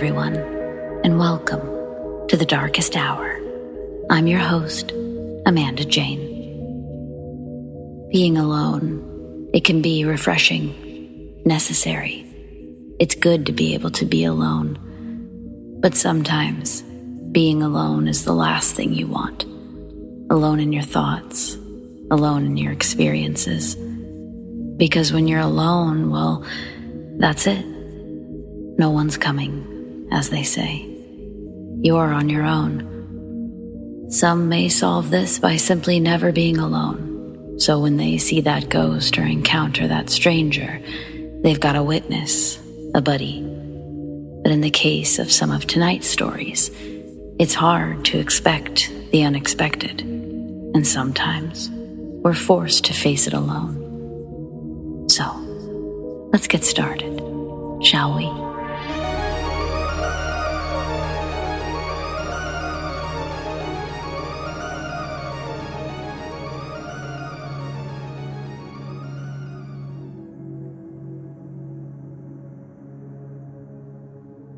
everyone, and welcome to the Darkest Hour. I'm your host, Amanda Jane. Being alone, it can be refreshing, necessary. It's good to be able to be alone, but sometimes being alone is the last thing you want. Alone in your thoughts, alone in your experiences. Because when you're alone, well, that's it. No one's coming, as they say. You're on your own. Some may solve this by simply never being alone. So when they see that ghost or encounter that stranger, they've got a witness, a buddy. But in the case of some of tonight's stories, it's hard to expect the unexpected. And sometimes we're forced to face it alone. So, let's get started, shall we?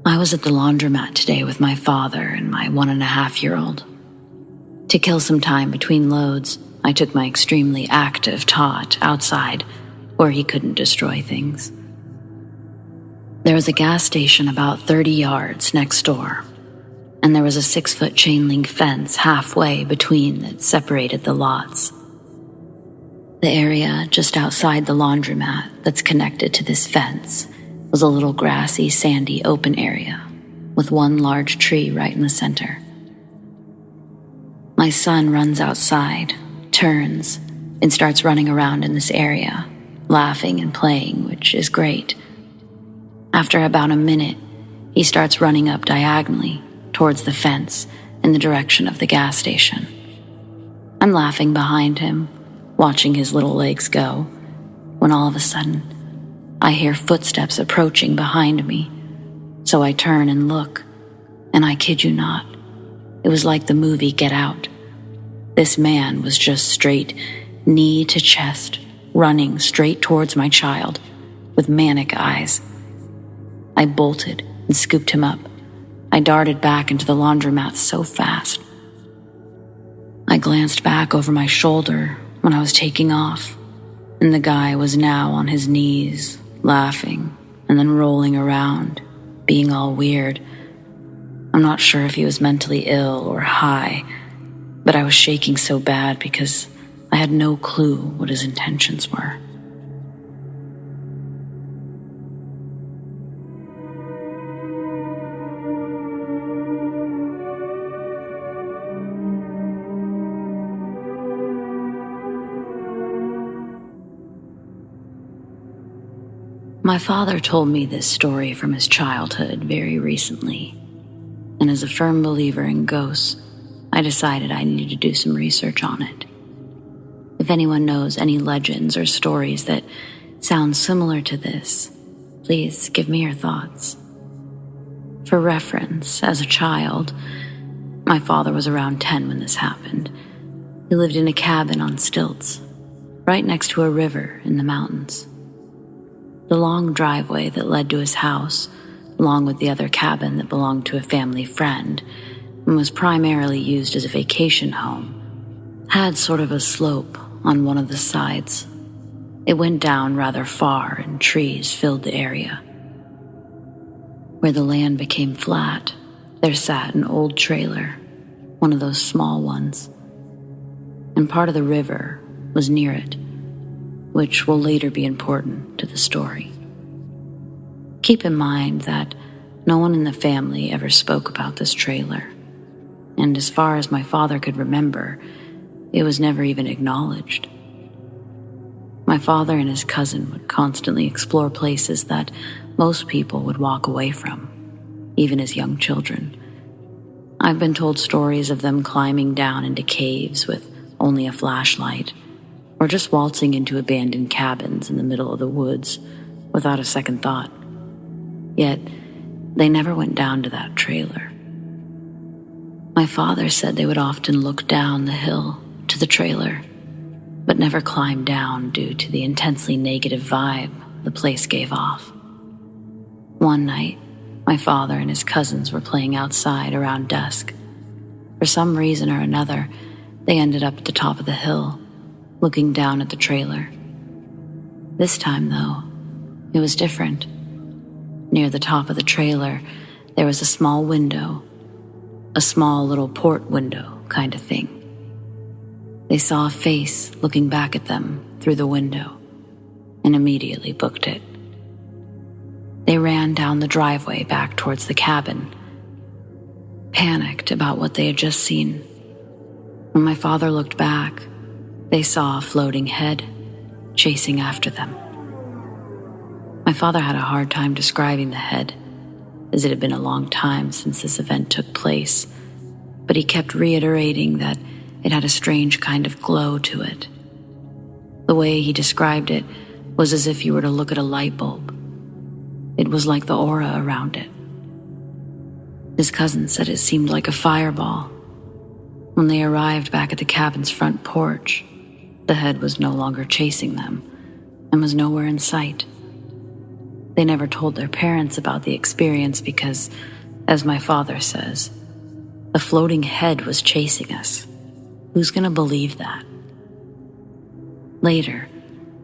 I was at the laundromat today with my father and my 1.5-year-old. To kill some time between loads, I took my extremely active tot outside where he couldn't destroy things. There was a gas station about 30 yards next door, and there was a 6-foot chain link fence halfway between that separated the lots. The area just outside the laundromat that's connected to this fence was a little grassy, sandy, open area with one large tree right in the center. My son runs outside, turns, and starts running around in this area, laughing and playing, which is great. After about a minute, he starts running up diagonally towards the fence in the direction of the gas station. I'm laughing behind him, watching his little legs go, when all of a sudden, I hear footsteps approaching behind me. So I turn and look, and I kid you not, it was like the movie Get Out. This man was just straight, knee to chest, running straight towards my child, with manic eyes. I bolted and scooped him up. I darted back into the laundromat so fast. I glanced back over my shoulder when I was taking off, and the guy was now on his knees, laughing and then rolling around, being all weird. I'm not sure if he was mentally ill or high, but I was shaking so bad because I had no clue what his intentions were. My father told me this story from his childhood very recently, and as a firm believer in ghosts, I decided I needed to do some research on it. If anyone knows any legends or stories that sound similar to this, please give me your thoughts. For reference, as a child, my father was around 10 when this happened. He lived in a cabin on stilts, right next to a river in the mountains. The long driveway that led to his house, along with the other cabin that belonged to a family friend and was primarily used as a vacation home, had sort of a slope on one of the sides. It went down rather far and trees filled the area. Where the land became flat, there sat an old trailer, one of those small ones, and part of the river was near it, which will later be important to the story. Keep in mind that no one in the family ever spoke about this trailer, and as far as my father could remember, it was never even acknowledged. My father and his cousin would constantly explore places that most people would walk away from, even as young children. I've been told stories of them climbing down into caves with only a flashlight, or just waltzing into abandoned cabins in the middle of the woods without a second thought. Yet, they never went down to that trailer. My father said they would often look down the hill to the trailer, but never climb down due to the intensely negative vibe the place gave off. One night, My father and his cousins were playing outside around dusk. For some reason or another, they ended up at the top of the hill, looking down at the trailer. This time, though, it was different. Near the top of the trailer, there was a small window, a small little port window kind of thing. They saw a face looking back at them through the window and immediately booked it. They ran down the driveway back towards the cabin, panicked about what they had just seen. When my father looked back, they saw a floating head chasing after them. My father had a hard time describing the head, as it had been a long time since this event took place, but he kept reiterating that it had a strange kind of glow to it. The way he described it was as if you were to look at a light bulb. It was like the aura around it. His cousin said it seemed like a fireball. When they arrived back at the cabin's front porch, the head was no longer chasing them and was nowhere in sight. They never told their parents about the experience because, as my father says, a floating head was chasing us. Who's going to believe that? Later,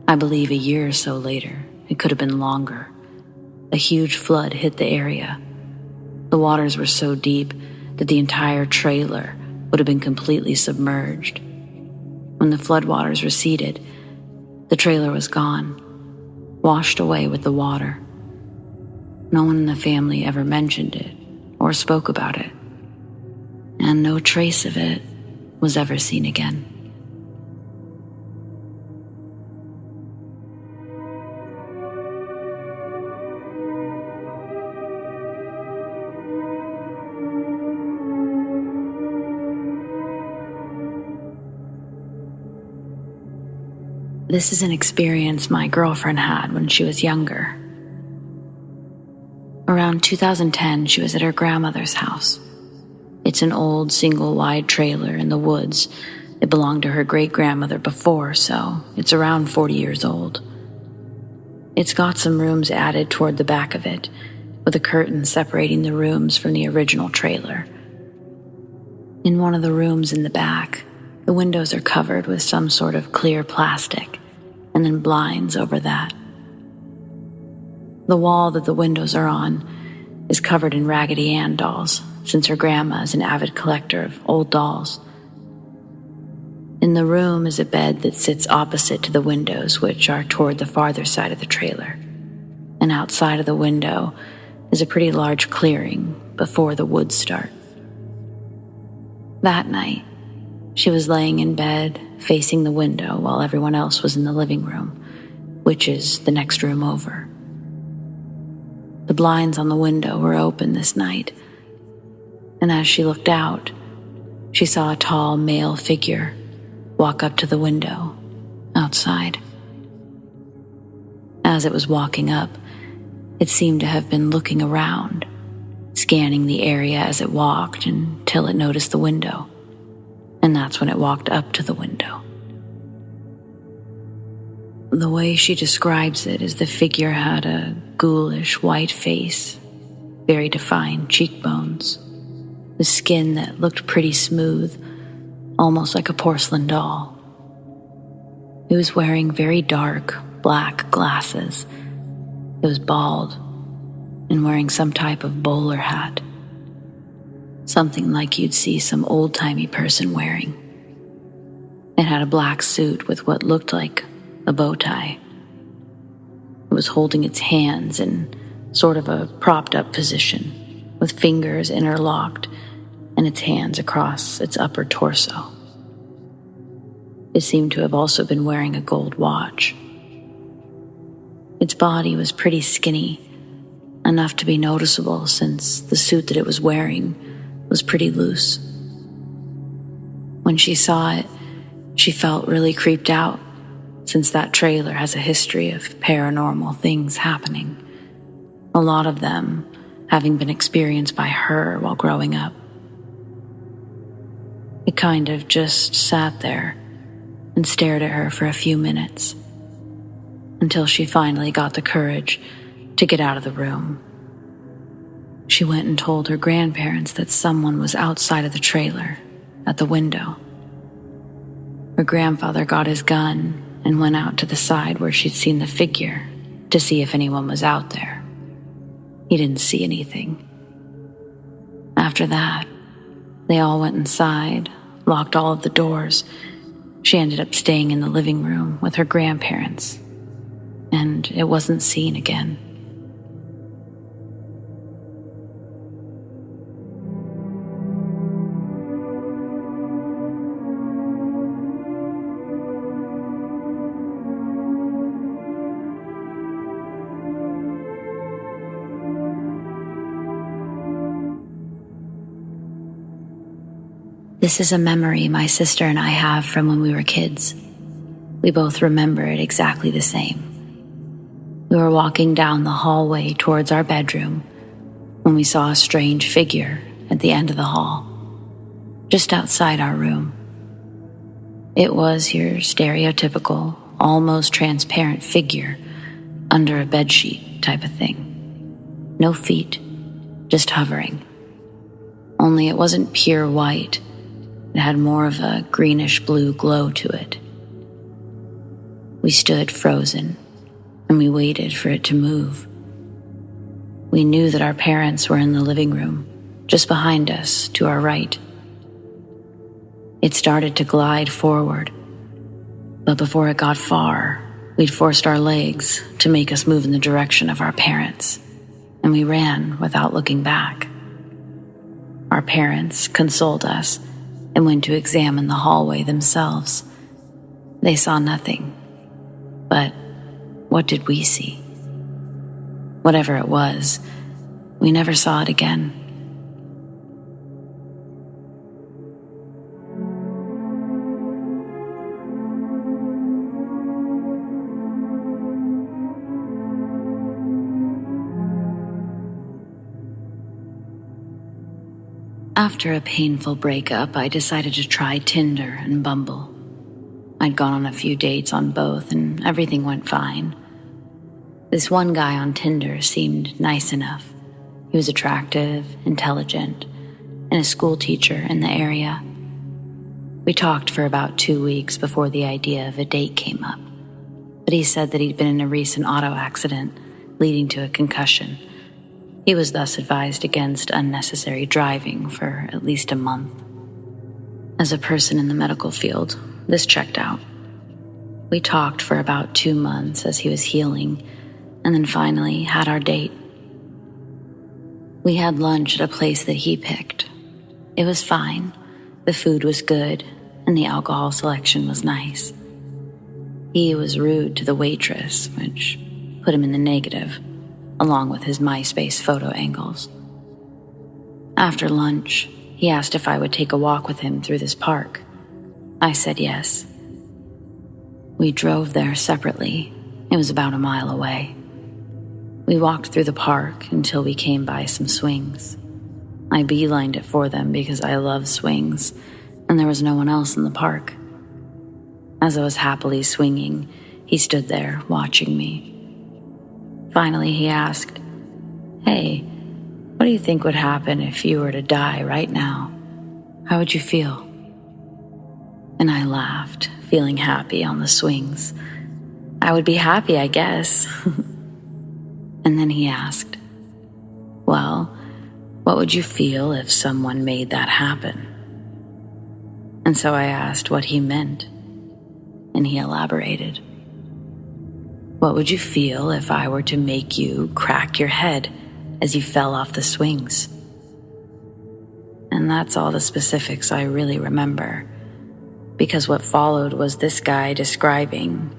I believe a year or so later, it could have been longer, a huge flood hit the area. The waters were so deep that the entire trailer would have been completely submerged. When the floodwaters receded, the trailer was gone, washed away with the water. No one in the family ever mentioned it or spoke about it, and no trace of it was ever seen again. This is an experience my girlfriend had when she was younger. Around 2010, she was at her grandmother's house. It's an old single-wide trailer in the woods. It belonged to her great-grandmother before, so it's around 40 years old. It's got some rooms added toward the back of it, with a curtain separating the rooms from the original trailer. In one of the rooms in the back, the windows are covered with some sort of clear plastic, and then blinds over that. The wall that the windows are on is covered in Raggedy Ann dolls, since her grandma is an avid collector of old dolls. In the room is a bed that sits opposite to the windows, which are toward the farther side of the trailer. And outside of the window is a pretty large clearing before the woods start. That night, she was laying in bed, facing the window while everyone else was in the living room, which is the next room over. The blinds on the window were open this night, and as she looked out, she saw a tall male figure walk up to the window outside. As it was walking up, it seemed to have been looking around, scanning the area as it walked until it noticed the window, and that's when it walked up to the window. The way she describes it is the figure had a ghoulish white face, very defined cheekbones, the skin that looked pretty smooth, almost like a porcelain doll. It was wearing very dark black glasses. It was bald and wearing some type of bowler hat, something like you'd see some old-timey person wearing. It had a black suit with what looked like a bow tie. It was holding its hands in sort of a propped-up position, with fingers interlocked and its hands across its upper torso. It seemed to have also been wearing a gold watch. Its body was pretty skinny, enough to be noticeable since the suit that it was wearing was pretty loose. When she saw it, she felt really creeped out, since that trailer has a history of paranormal things happening, a lot of them having been experienced by her while growing up. It kind of just sat there and stared at her for a few minutes, until she finally got the courage to get out of the room. she went and told her grandparents that someone was outside of the trailer, at the window. Her grandfather got his gun and went out to the side where she'd seen the figure to see if anyone was out there. He didn't see anything. After that, they all went inside, locked all of the doors. She ended up staying in the living room with her grandparents, and it wasn't seen again. This is a memory my sister and I have from when we were kids. We both remember it exactly the same. We were walking down the hallway towards our bedroom when we saw a strange figure at the end of the hall, just outside our room. It was your stereotypical, almost transparent figure under a bedsheet type of thing. No feet, just hovering. Only it wasn't pure white. It had more of a greenish-blue glow to it. We stood frozen, and we waited for it to move. We knew that our parents were in the living room, just behind us, to our right. It started to glide forward, but before it got far, we'd forced our legs to make us move in the direction of our parents, and we ran without looking back. Our parents consoled us and went to examine the hallway themselves. They saw nothing. But what did we see? Whatever it was, we never saw it again. After a painful breakup, I decided to try Tinder and Bumble. I'd gone on a few dates on both, and everything went fine. This one guy on Tinder seemed nice enough. He was attractive, intelligent, and a school teacher in the area. We talked for about 2 weeks before the idea of a date came up, but he said that he'd been in a recent auto accident leading to a concussion. He was thus advised against unnecessary driving for at least a month. As a person in the medical field, this checked out. We talked for about 2 months as he was healing, and then finally had our date. We had lunch at a place that he picked. It was fine, the food was good, and the alcohol selection was nice. He was rude to the waitress, which put him in the negative, along with his MySpace photo angles. After lunch, he asked if I would take a walk with him through this park. I said yes. We drove there separately. It was about a mile away. We walked through the park until we came by some swings. I beelined it for them because I love swings, and there was no one else in the park. As I was happily swinging, he stood there watching me. Finally, he asked, "Hey, what do you think would happen if you were to die right now? How would you feel?" And I laughed, feeling happy on the swings. I would be happy, I guess. And then he asked, "Well, what would you feel if someone made that happen?" And so I asked what he meant, and he elaborated. "What would you feel if I were to make you crack your head as you fell off the swings?" And that's all the specifics I really remember, because what followed was this guy describing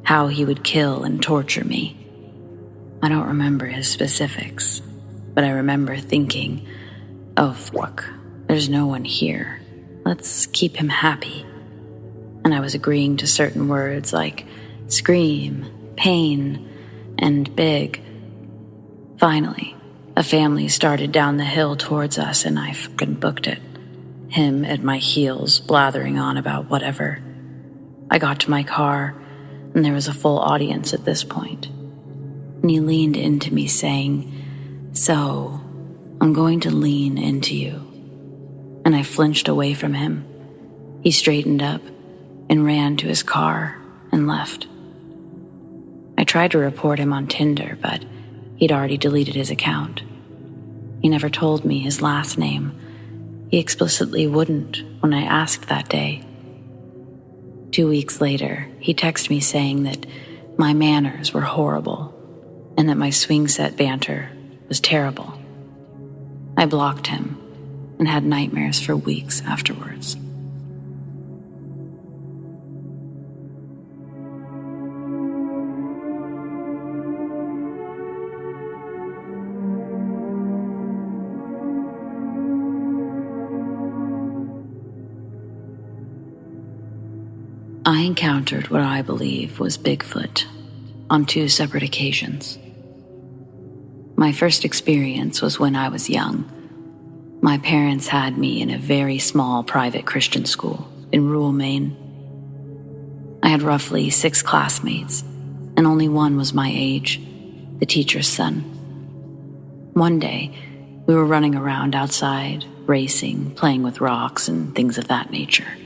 how he would kill and torture me. I don't remember his specifics, but I remember thinking, oh fuck, there's no one here. Let's keep him happy. And I was agreeing to certain words like scream, pain, and big. Finally, a family started down the hill towards us, and I fucking booked it. Him at my heels, blathering on about whatever. I got to my car, and there was a full audience at this point. And he leaned into me saying, "So, I'm going to lean into you." And I flinched away from him. He straightened up and ran to his car and left. I tried to report him on Tinder, but he'd already deleted his account. He never told me his last name. He explicitly wouldn't when I asked that day. 2 weeks later, he texted me saying that my manners were horrible and that my swing set banter was terrible. I blocked him and had nightmares for weeks afterwards. I encountered what I believe was Bigfoot on 2 separate occasions. My first experience was when I was young. My parents had me in a very small private Christian school in rural Maine. I had roughly 6 classmates, and only one was my age, the teacher's son. One day, we were running around outside, racing, playing with rocks and things of that nature.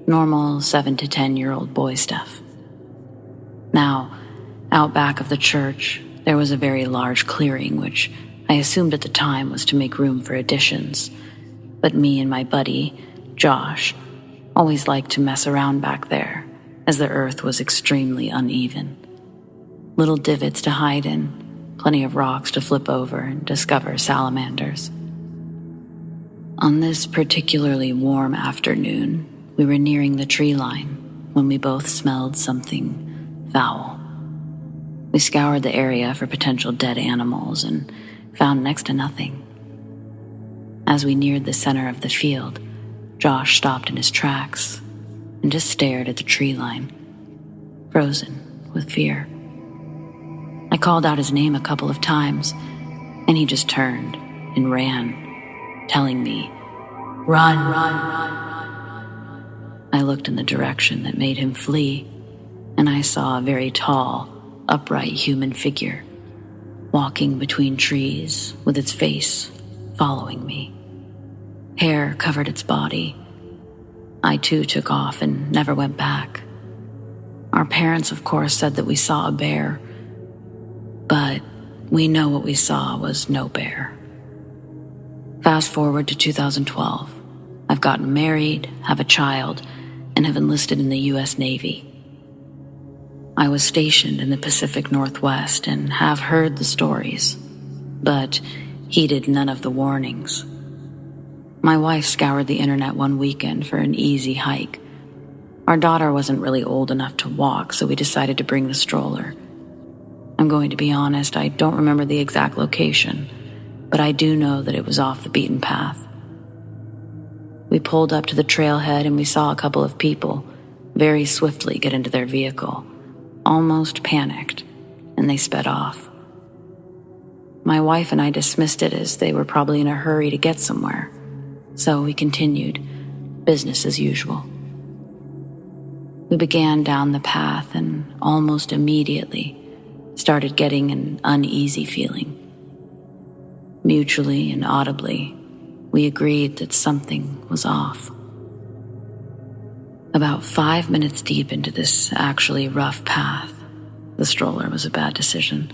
Normal 7 to 10-year-old boy stuff. Now, out back of the church, there was a very large clearing, which I assumed at the time was to make room for additions. But me and my buddy, Josh, always liked to mess around back there, as the earth was extremely uneven. Little divots to hide in, plenty of rocks to flip over and discover salamanders. On this particularly warm afternoon, we were nearing the tree line when we both smelled something foul. We scoured the area for potential dead animals and found next to nothing. As we neared the center of the field, Josh stopped in his tracks and just stared at the tree line, frozen with fear. I called out his name a couple of times, and he just turned and ran, telling me, "Run, run, run." I looked in the direction that made him flee, and I saw a very tall, upright human figure walking between trees with its face following me. Hair covered its body. I too took off and never went back. Our parents, of course, said that we saw a bear, but we know what we saw was no bear. Fast forward to 2012. I've gotten married, have a child, and have enlisted in the U.S. Navy. I was stationed in the Pacific Northwest and have heard the stories, but heeded none of the warnings. My wife scoured the internet one weekend for an easy hike. Our daughter wasn't really old enough to walk, so we decided to bring the stroller. I'm going to be honest, I don't remember the exact location, but I do know that it was off the beaten path. We pulled up to the trailhead and we saw a couple of people very swiftly get into their vehicle, almost panicked, and they sped off. My wife and I dismissed it as they were probably in a hurry to get somewhere, so we continued, business as usual. We began down the path and almost immediately started getting an uneasy feeling. Mutually and audibly, we agreed that something was off. About 5 minutes deep into this actually rough path, the stroller was a bad decision,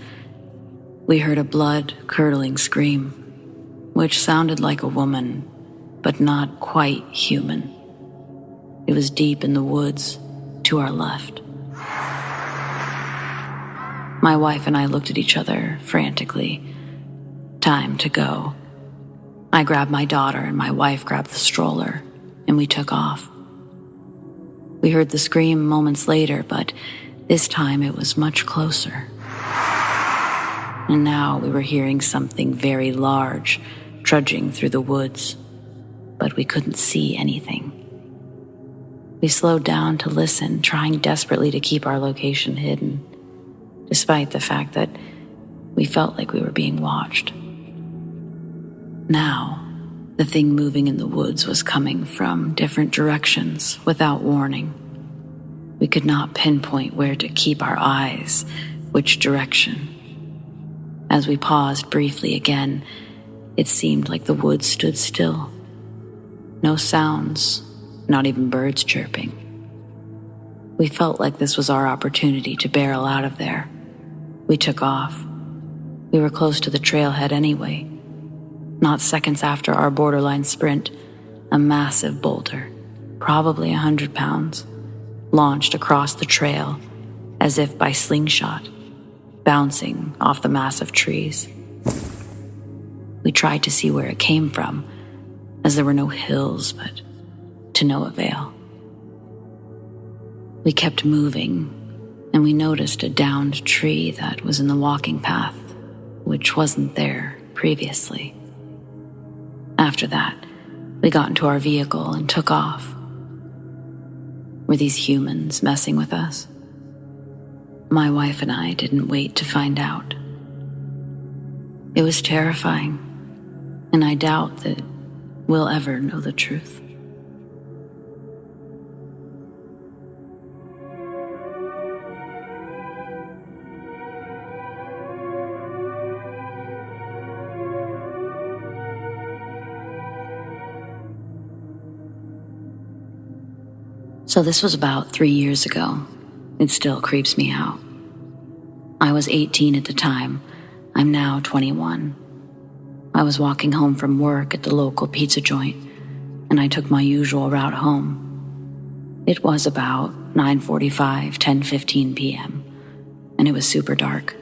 we heard a blood-curdling scream, which sounded like a woman, but not quite human. It was deep in the woods to our left. My wife and I looked at each other frantically. Time to go. I grabbed my daughter and my wife grabbed the stroller, and we took off. We heard the scream moments later, but this time it was much closer. And now we were hearing something very large trudging through the woods, but we couldn't see anything. We slowed down to listen, trying desperately to keep our location hidden, despite the fact that we felt like we were being watched. Now, the thing moving in the woods was coming from different directions without warning. We could not pinpoint where to keep our eyes, which direction. As we paused briefly again, it seemed like the woods stood still. No sounds, not even birds chirping. We felt like this was our opportunity to barrel out of there. We took off. We were close to the trailhead anyway. Not seconds after our borderline sprint, a massive boulder, probably 100 pounds, launched across the trail as if by slingshot, bouncing off the massive trees. We tried to see where it came from, as there were no hills, but to no avail. We kept moving, and we noticed a downed tree that was in the walking path, which wasn't there previously. After that, we got into our vehicle and took off. Were these humans messing with us? My wife and I didn't wait to find out. It was terrifying, and I doubt that we'll ever know the truth. So this was about 3 years ago. It still creeps me out. I was 18 at the time. I'm now 21. I was walking home from work at the local pizza joint, and I took my usual route home. It was about 9:45, 10:15 p.m., and it was super dark.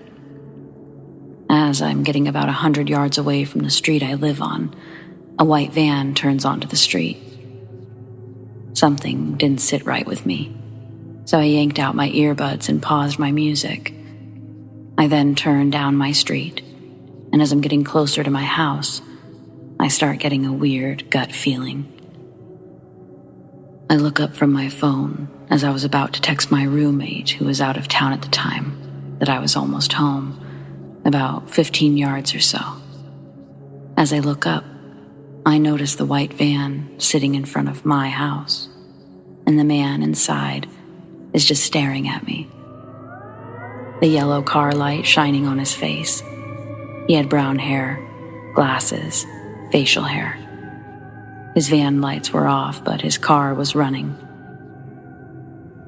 As I'm getting about 100 yards away from the street I live on, a white van turns onto the street. Something didn't sit right with me, so I yanked out my earbuds and paused my music. I then turned down my street, and as I'm getting closer to my house, I start getting a weird gut feeling. I look up from my phone as I was about to text my roommate, who was out of town at the time, that I was almost home, about 15 yards or so. As I look up, I notice the white van sitting in front of my house, and the man inside is just staring at me. The yellow car light shining on his face. He had brown hair, glasses, facial hair. His van lights were off, but his car was running.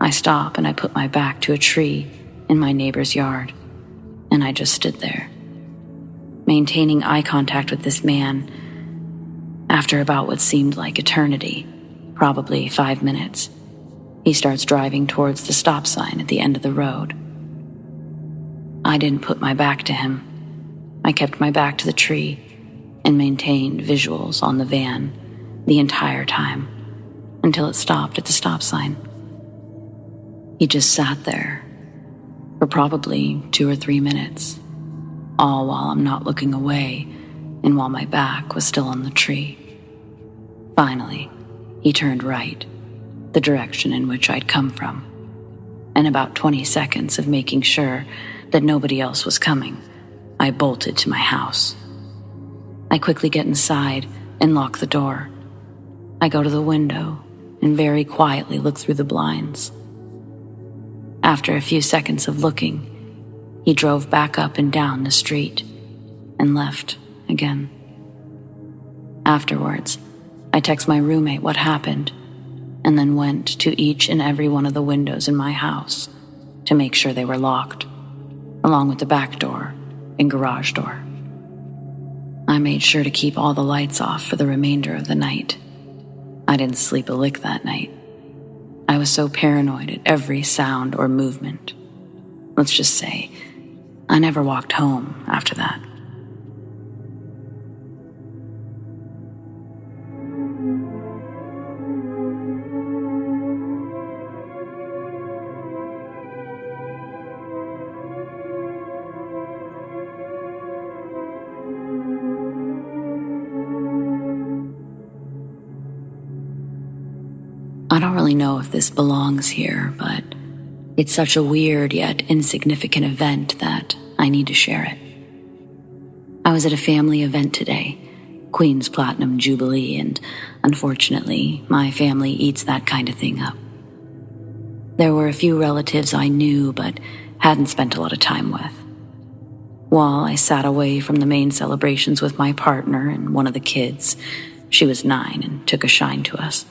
I stop and I put my back to a tree in my neighbor's yard, and I just stood there, maintaining eye contact with this man. After about what seemed like eternity, probably 5 minutes, he starts driving towards the stop sign at the end of the road. I didn't put my back to him. I kept my back to the tree and maintained visuals on the van the entire time until it stopped at the stop sign. He just sat there for probably 2 or 3 minutes, all while I'm not looking away and while my back was still on the tree. Finally, he turned right, the direction in which I'd come from, and about 20 seconds of making sure that nobody else was coming, I bolted to my house. I quickly get inside and lock the door. I go to the window and very quietly look through the blinds. After a few seconds of looking, he drove back up and down the street and left again. Afterwards, I text my roommate what happened, and then went to each and every one of the windows in my house to make sure they were locked, along with the back door and garage door. I made sure to keep all the lights off for the remainder of the night. I didn't sleep a lick that night. I was so paranoid at every sound or movement. Let's just say, I never walked home after that. I don't really know if this belongs here, but it's such a weird yet insignificant event that I need to share it. I was at a family event today, Queen's Platinum Jubilee, and unfortunately, my family eats that kind of thing up. There were a few relatives I knew but hadn't spent a lot of time with. While I sat away from the main celebrations with my partner and one of the kids, she was 9 and took a shine to us,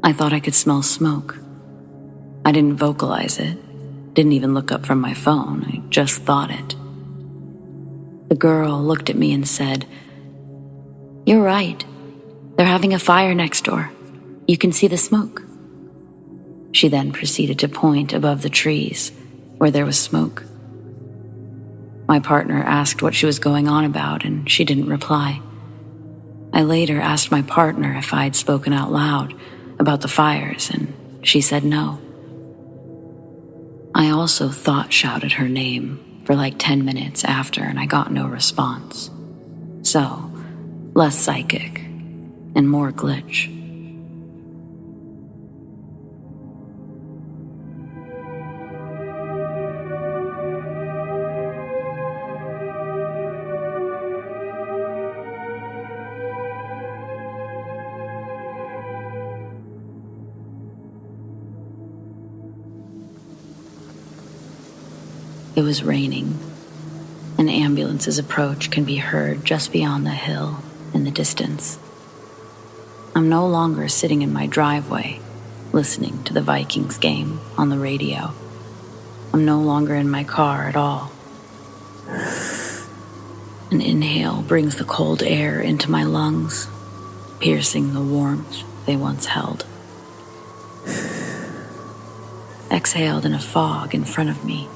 I thought I could smell smoke. I didn't vocalize it, didn't even look up from my phone, I just thought it. The girl looked at me and said, "You're right. They're having a fire next door. You can see the smoke." She then proceeded to point above the trees where there was smoke. My partner asked what she was going on about, and she didn't reply. I later asked my partner if I'd spoken out loud about the fires, and she said no. I also thought shouted her name for like 10 minutes after, and I got no response. So, less psychic and more glitch. It was raining. An ambulance's approach can be heard just beyond the hill in the distance. I'm no longer sitting in my driveway, listening to the Vikings game on the radio. I'm no longer in my car at all. An inhale brings the cold air into my lungs, piercing the warmth they once held. Exhaled in a fog in front of me.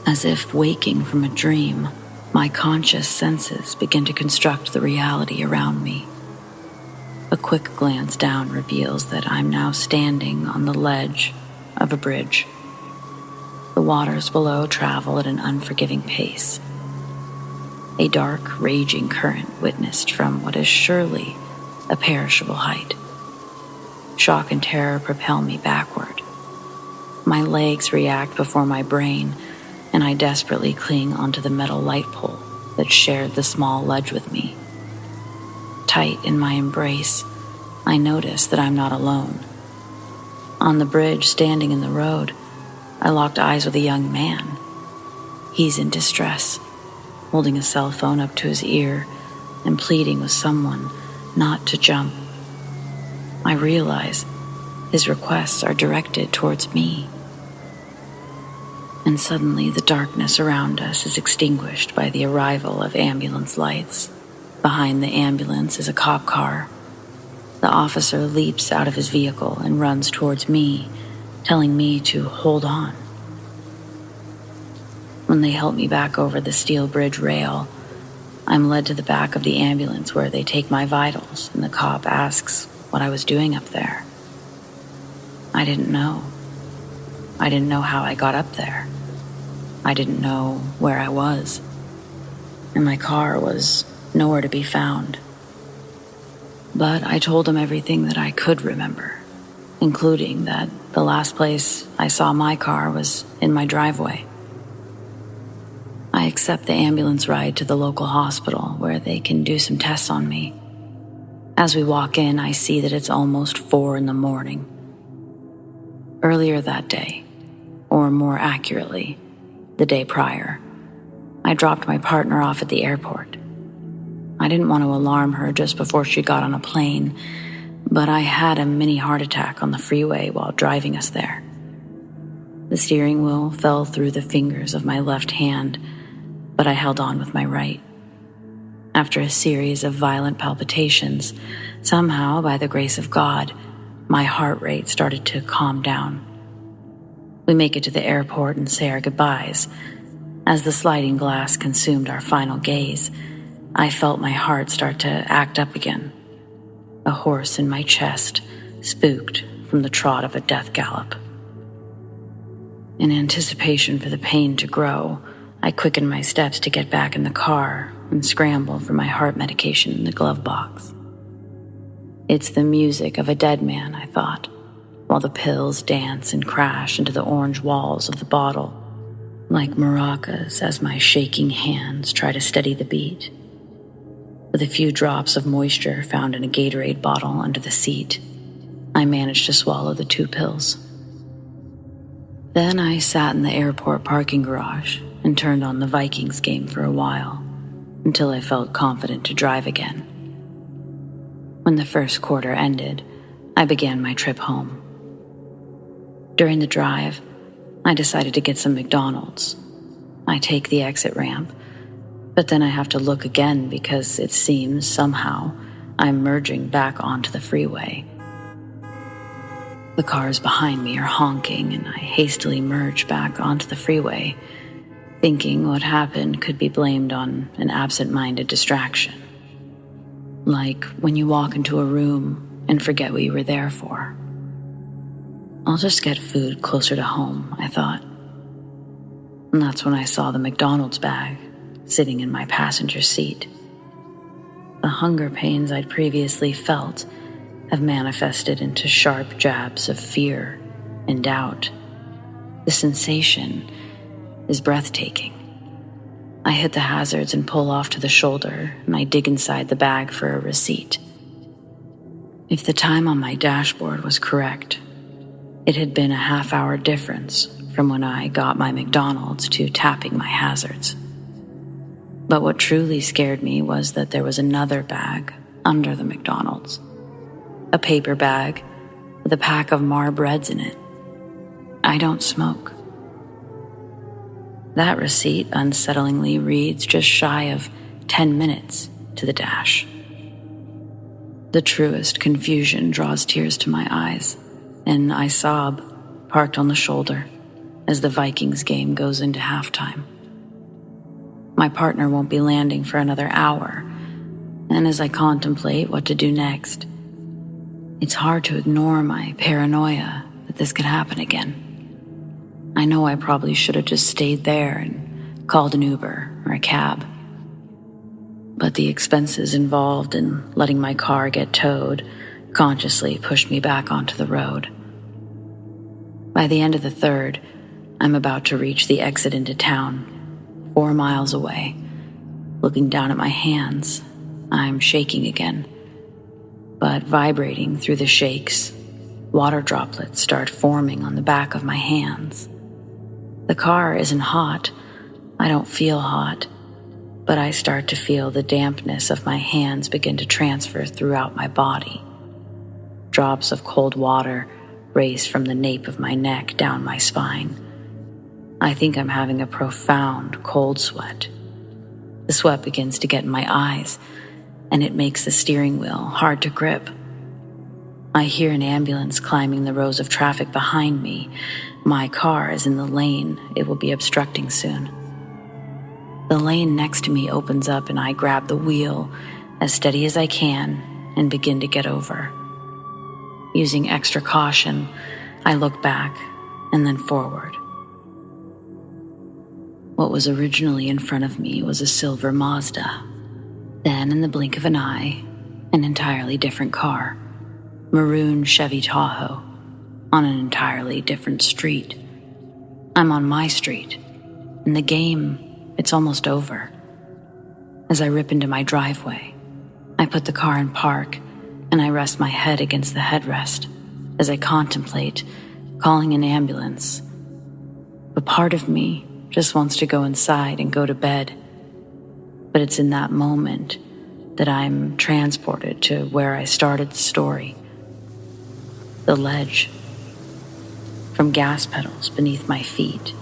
As if waking from a dream, my conscious senses begin to construct the reality around me. A quick glance down reveals that I'm now standing on the ledge of a bridge. The waters below travel at an unforgiving pace. A dark, raging current witnessed from what is surely a perishable height. Shock and terror propel me backward. My legs react before my brain, and I desperately cling onto the metal light pole that shared the small ledge with me. Tight in my embrace, I notice that I'm not alone. On the bridge, standing in the road, I locked eyes with a young man. He's in distress, holding a cell phone up to his ear and pleading with someone not to jump. I realize his requests are directed towards me. And suddenly the darkness around us is extinguished by the arrival of ambulance lights. Behind the ambulance is a cop car. The officer leaps out of his vehicle and runs towards me, telling me to hold on. When they help me back over the steel bridge rail, I'm led to the back of the ambulance where they take my vitals, and the cop asks what I was doing up there. I didn't know. I didn't know how I got up there. I didn't know where I was. And my car was nowhere to be found. But I told him everything that I could remember, including that the last place I saw my car was in my driveway. I accept the ambulance ride to the local hospital where they can do some tests on me. As we walk in, I see that it's almost 4 a.m. Earlier that day, or more accurately, the day prior, I dropped my partner off at the airport. I didn't want to alarm her just before she got on a plane, but I had a mini heart attack on the freeway while driving us there. The steering wheel fell through the fingers of my left hand, but I held on with my right. After a series of violent palpitations, somehow, by the grace of God, my heart rate started to calm down. We make it to the airport and say our goodbyes. As the sliding glass consumed our final gaze, I felt my heart start to act up again. A horse in my chest, spooked from the trot of a death gallop. In anticipation for the pain to grow, I quickened my steps to get back in the car and scramble for my heart medication in the glove box. It's the music of a dead man, I thought, while the pills dance and crash into the orange walls of the bottle, like maracas as my shaking hands try to steady the beat. With a few drops of moisture found in a Gatorade bottle under the seat, I managed to swallow the 2 pills. Then I sat in the airport parking garage and turned on the Vikings game for a while, until I felt confident to drive again. When the first quarter ended, I began my trip home. During the drive, I decided to get some McDonald's. I take the exit ramp, but then I have to look again because it seems somehow I'm merging back onto the freeway. The cars behind me are honking, and I hastily merge back onto the freeway, thinking what happened could be blamed on an absent-minded distraction. Like when you walk into a room and forget what you were there for. I'll just get food closer to home, I thought. And that's when I saw the McDonald's bag sitting in my passenger seat. The hunger pains I'd previously felt have manifested into sharp jabs of fear and doubt. The sensation is breathtaking. I hit the hazards and pull off to the shoulder, and I dig inside the bag for a receipt. If the time on my dashboard was correct, it had been a half-hour difference from when I got my McDonald's to tapping my hazards. But what truly scared me was that there was another bag under the McDonald's. A paper bag with a pack of Marbreds in it. I don't smoke. That receipt unsettlingly reads just shy of 10 minutes to the dash. The truest confusion draws tears to my eyes, and I sob, parked on the shoulder, as the Vikings game goes into halftime. My partner won't be landing for another hour, and as I contemplate what to do next, it's hard to ignore my paranoia that this could happen again. I know I probably should have just stayed there and called an Uber or a cab. But the expenses involved in letting my car get towed consciously pushed me back onto the road. By the end of the third, I'm about to reach the exit into town, 4 miles away. Looking down at my hands, I'm shaking again. But vibrating through the shakes, water droplets start forming on the back of my hands. The car isn't hot. I don't feel hot, but I start to feel the dampness of my hands begin to transfer throughout my body. Drops of cold water race from the nape of my neck down my spine. I think I'm having a profound cold sweat. The sweat begins to get in my eyes, and it makes the steering wheel hard to grip. I hear an ambulance climbing the rows of traffic behind me. My car is in the lane it will be obstructing soon. The lane next to me opens up, and I grab the wheel as steady as I can and begin to get over. Using extra caution, I look back and then forward. What was originally in front of me was a silver Mazda. Then, in the blink of an eye, an entirely different car. Maroon Chevy Tahoe, on an entirely different street. I'm on my street. In the game, it's almost over. As I rip into my driveway, I put the car in park, and I rest my head against the headrest as I contemplate calling an ambulance. But part of me just wants to go inside and go to bed. But it's in that moment that I'm transported to where I started the story. The ledge. From gas pedals beneath my feet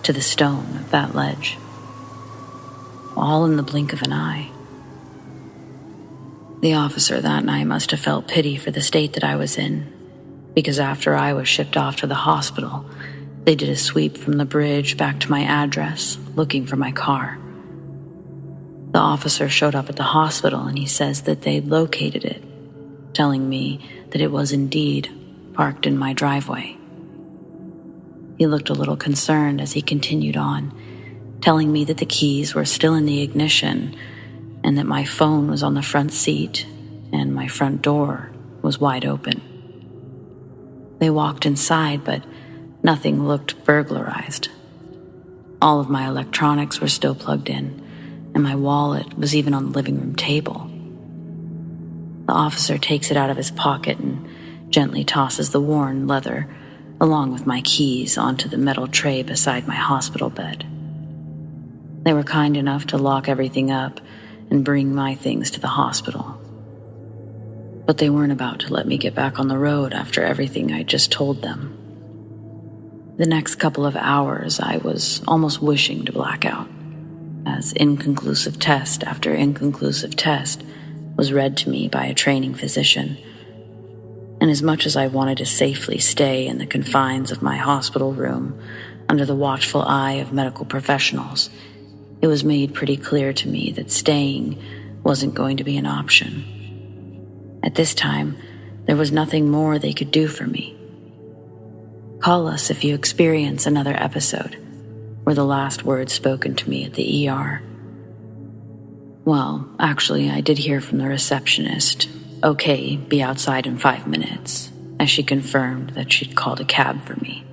to the stone of that ledge. All in the blink of an eye. The officer that night must have felt pity for the state that I was in, because after I was shipped off to the hospital, they did a sweep from the bridge back to my address, looking for my car. The officer showed up at the hospital, and he says that they'd located it, telling me that it was indeed parked in my driveway. He looked a little concerned as he continued on, telling me that the keys were still in the ignition and that my phone was on the front seat and my front door was wide open. They walked inside, but nothing looked burglarized. All of my electronics were still plugged in, and my wallet was even on the living room table. The officer takes it out of his pocket and gently tosses the worn leather along with my keys onto the metal tray beside my hospital bed. They were kind enough to lock everything up and bring my things to the hospital. But they weren't about to let me get back on the road after everything I just told them. The next couple of hours, I was almost wishing to black out, as inconclusive test after inconclusive test was read to me by a training physician. And as much as I wanted to safely stay in the confines of my hospital room under the watchful eye of medical professionals, it was made pretty clear to me that staying wasn't going to be an option. At this time, there was nothing more they could do for me. Call us if you experience another episode, were the last words spoken to me at the ER. Well, actually, I did hear from the receptionist, "Okay, be outside in 5 minutes," as she confirmed that she'd called a cab for me.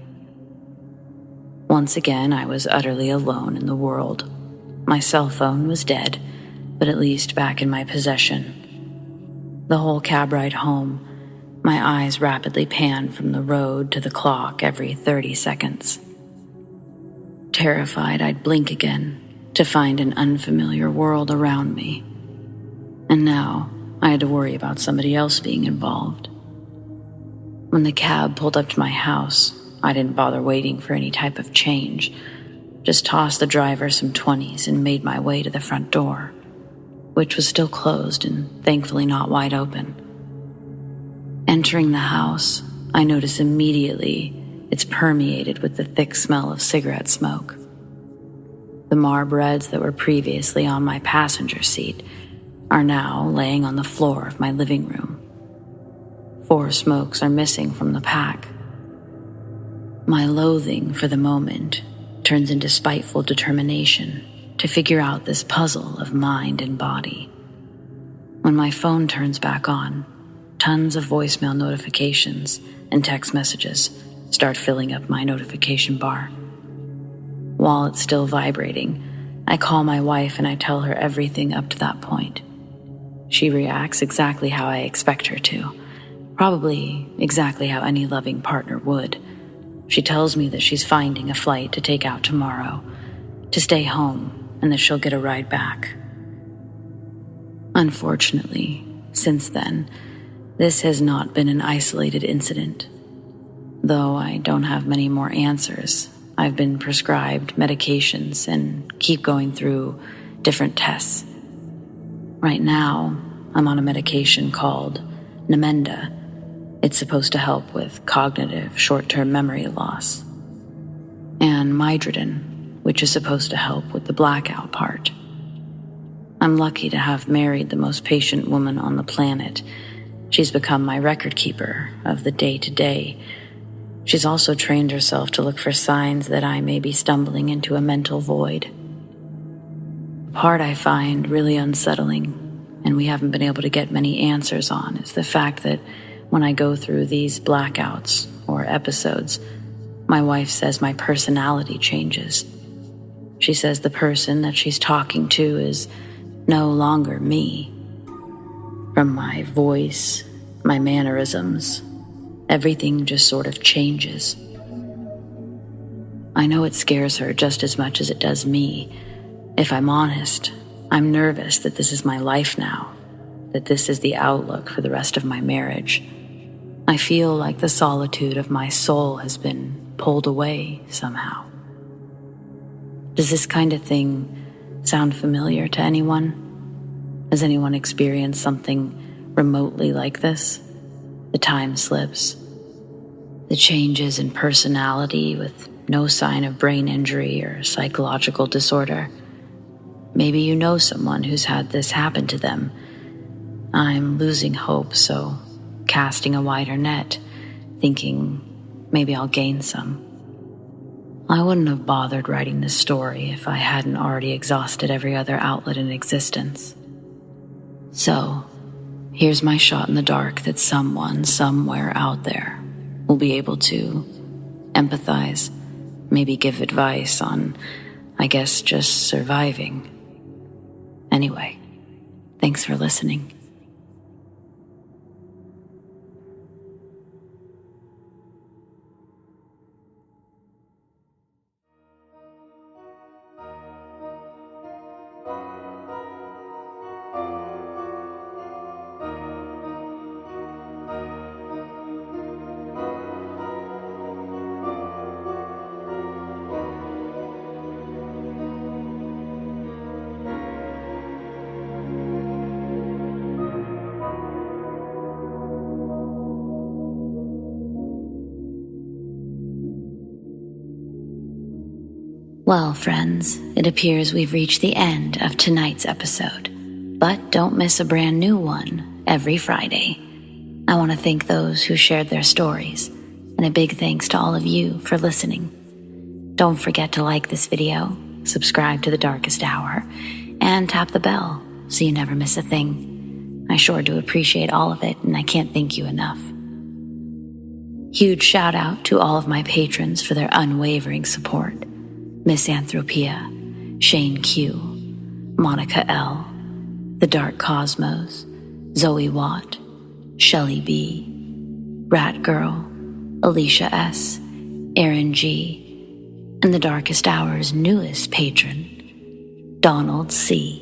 Once again, I was utterly alone in the world. My cell phone was dead, but at least back in my possession. The whole cab ride home, my eyes rapidly panned from the road to the clock every 30 seconds. Terrified, I'd blink again to find an unfamiliar world around me. And now I had to worry about somebody else being involved. When the cab pulled up to my house, I didn't bother waiting for any type of change. Just tossed the driver some 20s and made my way to the front door, which was still closed and thankfully not wide open. Entering the house, I noticed immediately it's permeated with the thick smell of cigarette smoke. The Marb Reds that were previously on my passenger seat are now laying on the floor of my living room. 4 smokes are missing from the pack. My loathing for the moment turns into spiteful determination to figure out this puzzle of mind and body. When my phone turns back on, tons of voicemail notifications and text messages start filling up my notification bar. While it's still vibrating, I call my wife and I tell her everything up to that point. She reacts exactly how I expect her to, probably exactly how any loving partner would. She tells me that she's finding a flight to take out tomorrow, to stay home, and that she'll get a ride back. Unfortunately, since then, this has not been an isolated incident. Though I don't have many more answers, I've been prescribed medications and keep going through different tests. Right now, I'm on a medication called Namenda. It's supposed to help with cognitive short-term memory loss. And Midrodin, which is supposed to help with the blackout part. I'm lucky to have married the most patient woman on the planet. She's become my record keeper of the day-to-day. She's also trained herself to look for signs that I may be stumbling into a mental void. The part I find really unsettling, and we haven't been able to get many answers on, is the fact that when I go through these blackouts or episodes, my wife says my personality changes. She says the person that she's talking to is no longer me. From my voice, my mannerisms, everything just sort of changes. I know it scares her just as much as it does me. If I'm honest, I'm nervous that this is my life now, that this is the outlook for the rest of my marriage. I feel like the solitude of my soul has been pulled away somehow. Does this kind of thing sound familiar to anyone? Has anyone experienced something remotely like this? The time slips, the changes in personality with no sign of brain injury or psychological disorder. Maybe you know someone who's had this happen to them. I'm losing hope, so casting a wider net, thinking maybe I'll gain some. I wouldn't have bothered writing this story if I hadn't already exhausted every other outlet in existence. So, here's my shot in the dark that someone somewhere out there will be able to empathize, maybe give advice on, I guess, just surviving. Anyway, thanks for listening. Well, friends, it appears we've reached the end of tonight's episode, but don't miss a brand new one every Friday. I want to thank those who shared their stories, and a big thanks to all of you for listening. Don't forget to like this video, subscribe to The Darkest Hour, and tap the bell so you never miss a thing. I sure do appreciate all of it, and I can't thank you enough. Huge shout out to all of my patrons for their unwavering support. MISANTHROPIA, Shane Q, Monica L, The Dark Cosmos, ZOEWATT, Shelly B, Rat Girl, ALISHA S, ERIN G, and The Darkest Hour's newest patron, Donald C.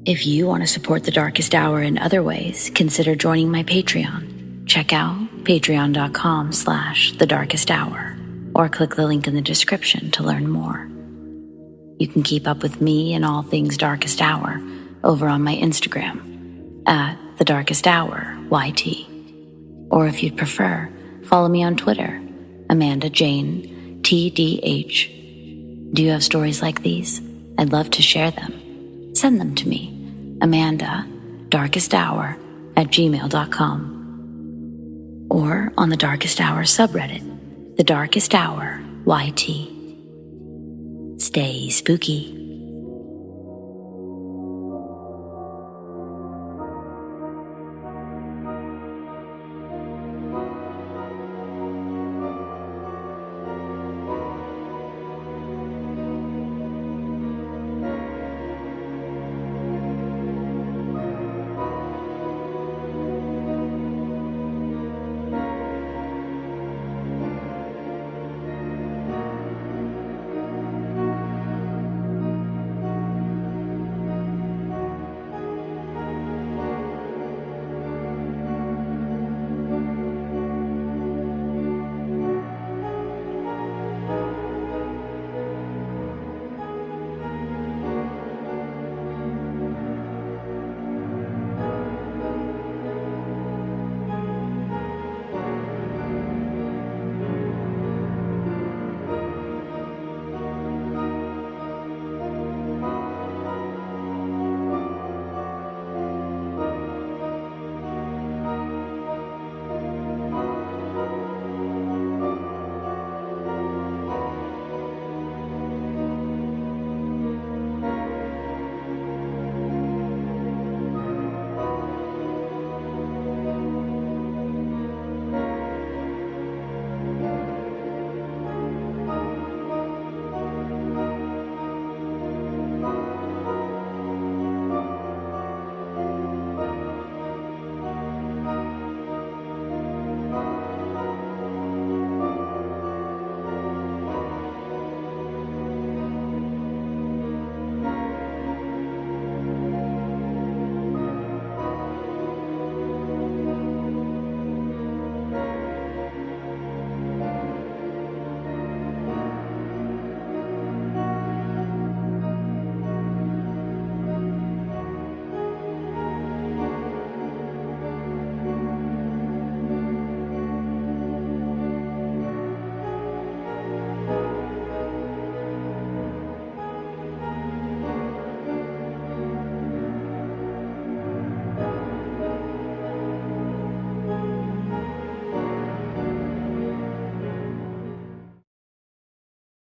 If you want to support The Darkest Hour in other ways, consider joining my Patreon. Check out patreon.com/thedarkesthour or click the link in the description to learn more. You can keep up with me and all things Darkest Hour over on my Instagram at thedarkesthouryt. Or if you'd prefer, follow me on Twitter, AmandaJaneTDH. Do you have stories like these? I'd love to share them. Send them to me, amandadarkesthour@gmail.com. Or on the Darkest Hour subreddit, The Darkest Hour YT. Stay spooky.